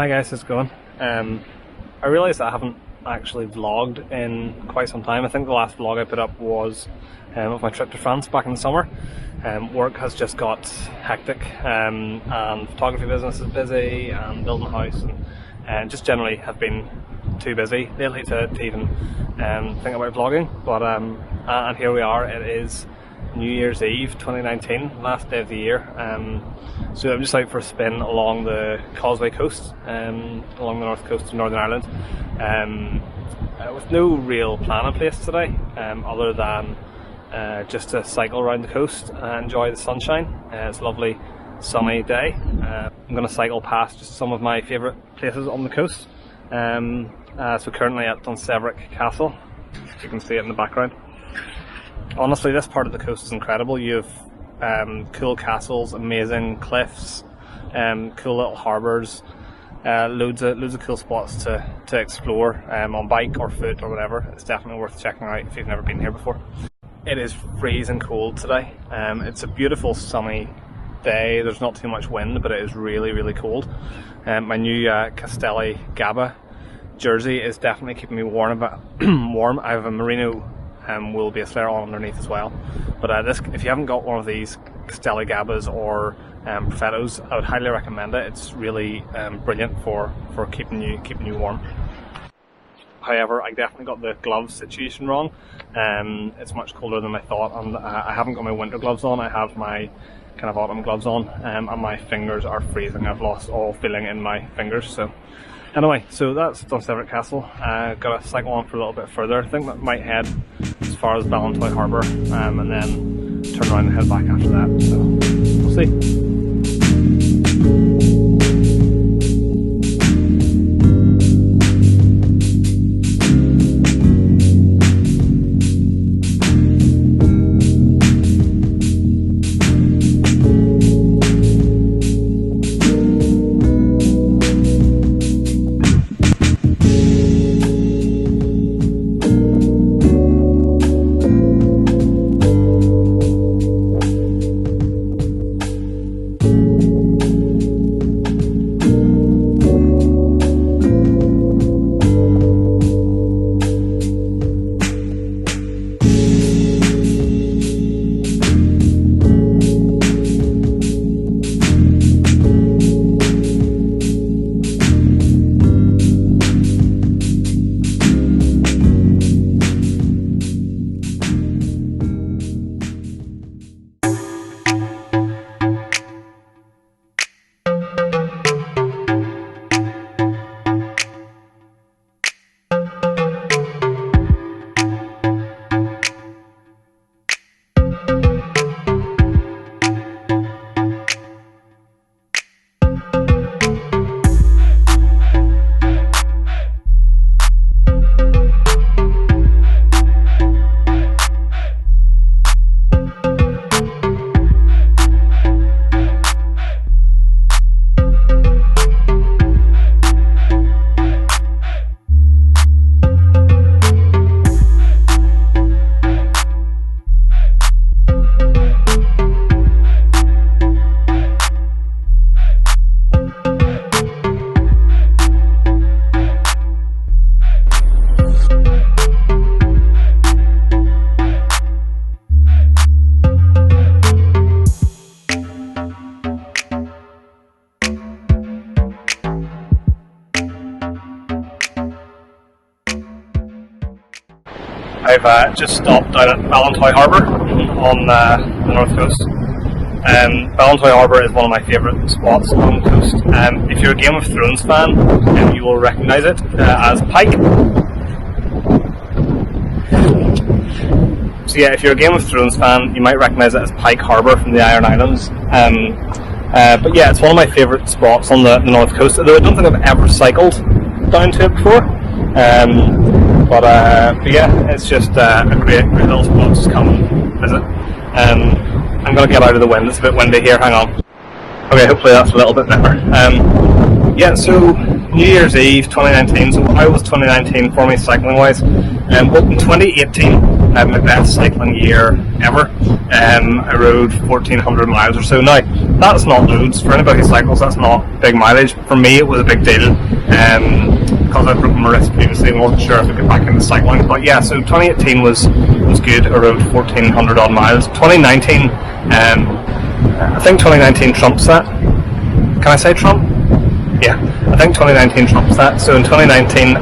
Hi guys, how's it going? I realised I haven't actually vlogged in quite some time. I think the last vlog I put up was of my trip to France back in the summer. Work has just got hectic and photography business is busy and building a house and just generally have been too busy lately to even think about vlogging. But and here we are, it is New Year's Eve 2019, last day of the year. So I'm just out for a spin along the Causeway coast, along the north coast of Northern Ireland, with no real plan in place today, other than just to cycle around the coast and enjoy the sunshine. It's a lovely sunny day. I'm going to cycle past just some of my favourite places on the coast. So currently at Dunseverick Castle, you can see it in the background. Honestly, this part of the coast is incredible. You have cool castles, amazing cliffs, cool little harbours, loads of cool spots to explore on bike or foot or whatever. It's definitely worth checking out if you've never been here before. It is freezing cold today. It's a beautiful sunny day. There's not too much wind, but it is really cold. My new Castelli Gabba jersey is definitely keeping me warm. I have a merino wool base layer on underneath as well. But if you haven't got one of these Castelli Gabbas or Perfettos, I would highly recommend it. It's really brilliant for keeping you warm. However, I definitely got the gloves situation wrong. It's much colder than I thought, and I haven't got my winter gloves on. I have my kind of autumn gloves on, and my fingers are freezing. I've lost all feeling in my fingers. So anyway, so that's Dunseverick Castle. Got to cycle on for a little bit further. I think that might head as far as Ballantoy Harbour, and then turn around and head back after that. So we'll see. I've just stopped down at Ballantoy Harbour on the north coast. Ballantoy Harbour is one of my favourite spots along the coast. If you're a Game of Thrones fan, you will recognise it as Pike. So yeah, if you're a Game of Thrones fan, you might recognise it as Pike Harbour from the Iron Islands. But yeah, it's one of my favourite spots on the north coast, although I don't think I've ever cycled down to it before. But yeah, it's just a great little spot to come and visit. I'm going to get out of the wind, it's a bit windy here, hang on. Okay, hopefully that's a little bit better. Yeah, so New Year's Eve 2019, so how was 2019 for me cycling wise? Well, in 2018 my best cycling year ever. I rode 1,400 miles or so. Now, that's not loads. For anybody who cycles, that's not big mileage. For me, it was a big deal. Because I'd broken my wrist previously and wasn't sure if I could get back into cycling. But yeah, so 2018 was good. I rode 1,400 odd miles. 2019, I think 2019 trumps that. Can I say trump? Yeah, I think 2019 trumps that. So in 2019,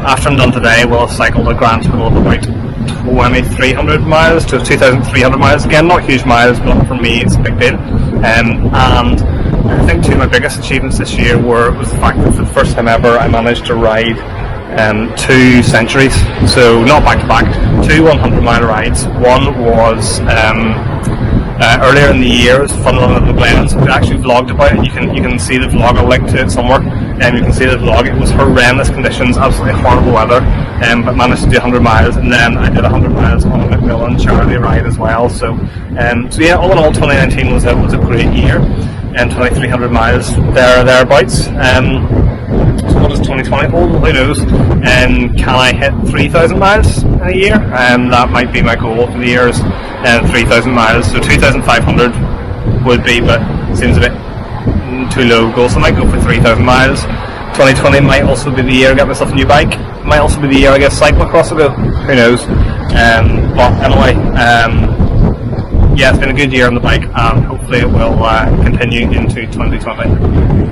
after I'm done today, we'll have cycled a grand total of about 2,300 miles to 2,300 miles. Again, not huge miles, but for me, it's a big deal. And I think two of my biggest achievements this year was the fact that for the first time ever, I managed to ride 2 centuries. So not back to back, 2 100-mile rides. One was earlier in the year. It was fun running at the Glens. We actually vlogged about it. You can see the vlog. I'll link to it somewhere. You can see the vlog. It was horrendous conditions, absolutely horrible weather, but managed to do 100 miles. And then I did 100 miles on a Macmillan charity ride as well. So yeah, all in all, 2019 was a great year, and 2,300 miles thereabouts. So what does 2020 hold? Who knows? Can I hit 3,000 miles in a year? That might be my goal for the year, is 3,000 miles. So 2,500 would be, but it seems a bit too low goal, so I might go for 3,000 miles. 2020 might also be the year I get myself a new bike. Might also be the year I get cyclocross a go. Who knows? But anyway, yeah, it's been a good year on the bike, and hopefully it will continue into 2020.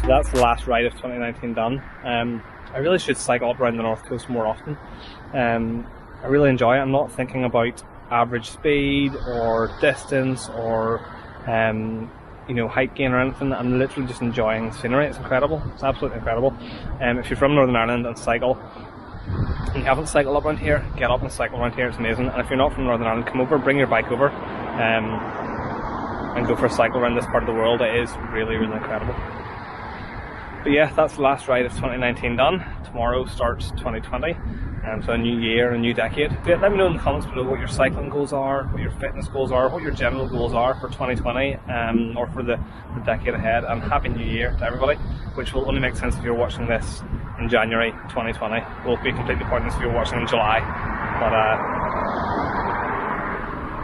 That's the last ride of 2019 done. I really should cycle up around the North Coast more often. I really enjoy it. I'm not thinking about average speed or distance or height gain or anything. I'm literally just enjoying the scenery. It's incredible. It's absolutely incredible. If you're from Northern Ireland and cycle, and you haven't cycled up around here, get up and cycle around here. It's amazing. And if you're not from Northern Ireland, come over, bring your bike over, and go for a cycle around this part of the world. It is really, really incredible. But yeah, that's the last ride of 2019 done. Tomorrow starts 2020, so a new year, a new decade. But let me know in the comments below what your cycling goals are, what your fitness goals are, what your general goals are for 2020, or for the decade ahead. And Happy New Year to everybody, which will only make sense if you're watching this in January 2020. It will be completely pointless if you're watching in July. But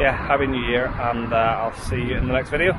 yeah, Happy New Year, and I'll see you in the next video.